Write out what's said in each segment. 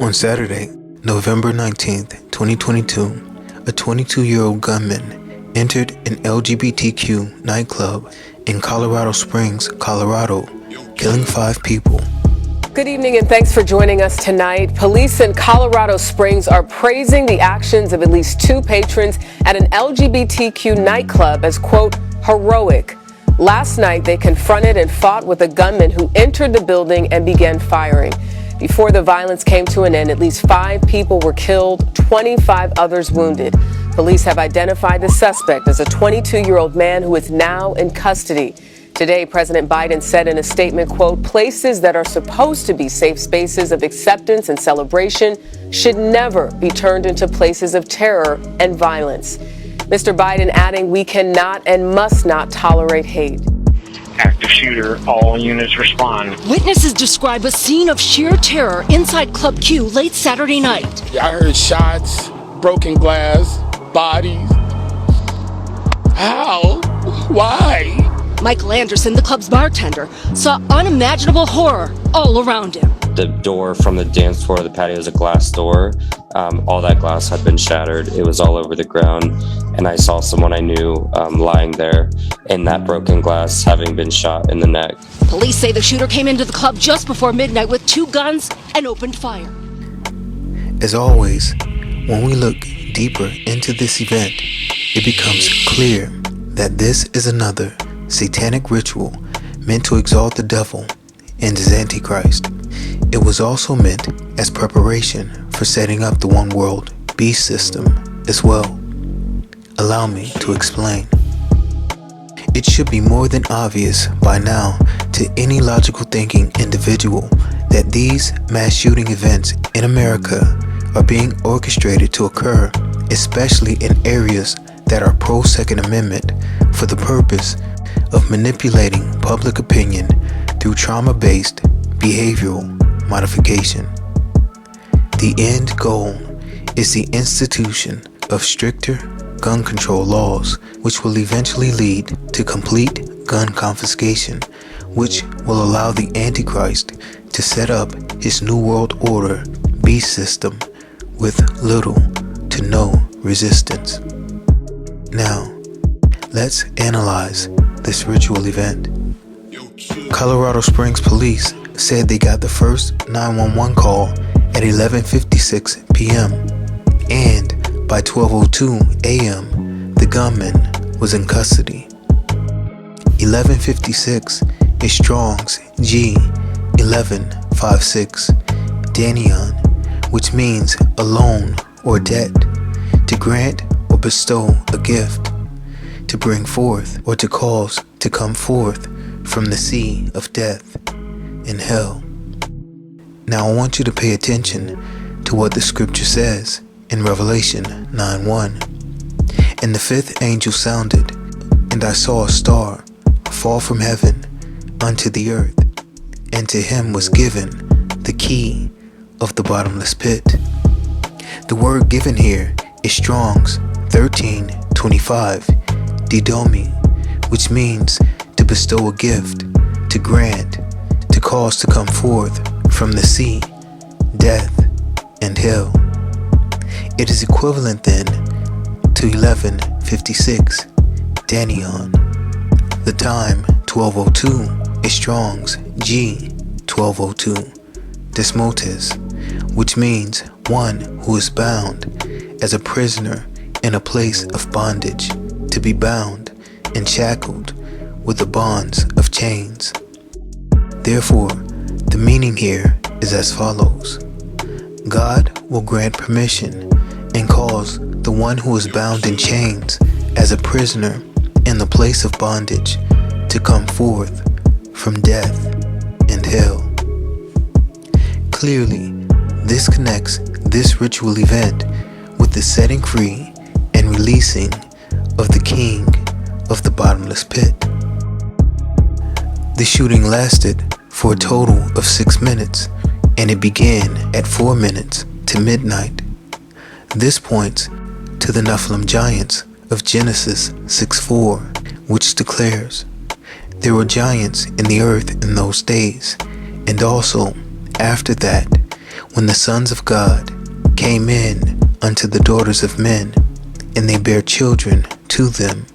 On Saturday, November 19th, 2022, a 22-year-old gunman entered an LGBT Q nightclub in Colorado Springs, Colorado, killing 5 people. Good evening and thanks for joining us tonight. Police in Colorado Springs are praising the actions of at least 2 patrons at an LGBTQ nightclub as, quote, heroic. Last night, they confronted and fought with a gunman who entered the building and began firing. Before the violence came to an end, at least 5 people were killed, 25 others wounded. Police have identified the suspect as a 22-year-old man who is now in custody. Today, President Biden said in a statement, quote, places that are supposed to be safe spaces of acceptance and celebration should never be turned into places of terror and violence. Mr. Biden adding, we cannot and must not tolerate hate. Active shooter, all units respond. Witnesses describe a scene of sheer terror inside Club Q late Saturday night. I heard shots, broken glass, bodies. How? Why? Michael Anderson, the club's bartender, saw unimaginable horror all around him. The door from the dance floor to the patio is a glass door. All that glass had been shattered. It was all over the ground. And I saw someone I knew lying there in that broken glass, having been shot in the neck. Police say the shooter came into the club just before midnight with 2 guns and opened fire. As always, when we look deeper into this event, it becomes clear that this is another satanic ritual meant to exalt the devil and his Antichrist. It was also meant as preparation for setting up the one world beast system as well. Allow me to explain. It should be more than obvious by now to any logical thinking individual that these mass shooting events in America are being orchestrated to occur, especially in areas that are pro-Second Amendment, for the purpose of manipulating public opinion through trauma-based behavioral modification. The end goal is the institution of stricter gun control laws, which will eventually lead to complete gun confiscation, which will allow the Antichrist to set up his New World Order beast system with little to no resistance. Now, let's analyze this ritual event. Colorado Springs police said they got the first 911 call at 11:56 p.m. and by 12:02 a.m. the gunman was in custody. 11:56 is Strong's G1156 Danion, which means a loan or debt, to grant or bestow a gift, to bring forth or to cause to come forth from the sea of death and hell. Now I want you to pay attention to what the scripture says in Revelation 9:1. And the 5th angel sounded, and I saw a star fall from heaven unto the earth, and to him was given the key of the bottomless pit. The word given here is Strong's 1325 didomi, which means to bestow a gift, to grant, to cause to come forth from the sea, death, and hell. It is equivalent then to 11:56 Danion. The time 12:02 is Strong's G1202 Desmotes, which means one who is bound as a prisoner in a place of bondage, to be bound and shackled with the bonds of chains. Therefore, the meaning here is as follows. God will grant permission and cause the one who is bound in chains as a prisoner in the place of bondage to come forth from death and hell. Clearly, this connects this ritual event with the setting free and releasing of the king of the bottomless pit. The shooting lasted for a total of 6 minutes, and it began at 4 minutes to midnight. This points to the Nephilim giants of Genesis 6:4, which declares, there were giants in the earth in those days, and also after that, when the sons of God came in unto the daughters of men, and they bare children to them,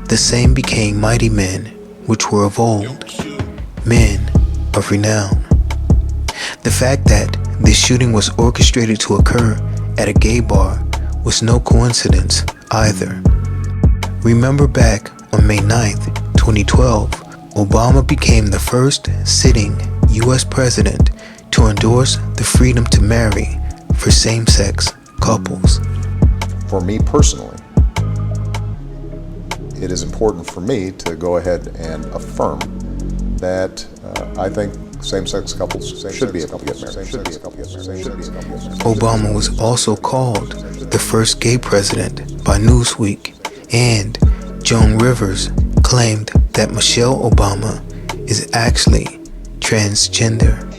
the same became mighty men which were of old, men of renown. The fact that this shooting was orchestrated to occur at a gay bar was no coincidence either. Remember back on May 9th, 2012, Obama became the first sitting U.S. president to endorse the freedom to marry for same-sex couples. For me personally, it is important for me to go ahead and affirm that I think same-sex couples should be able to get married. Obama was also called the first gay president by Newsweek, and Joan Rivers claimed that Michelle Obama is actually transgender.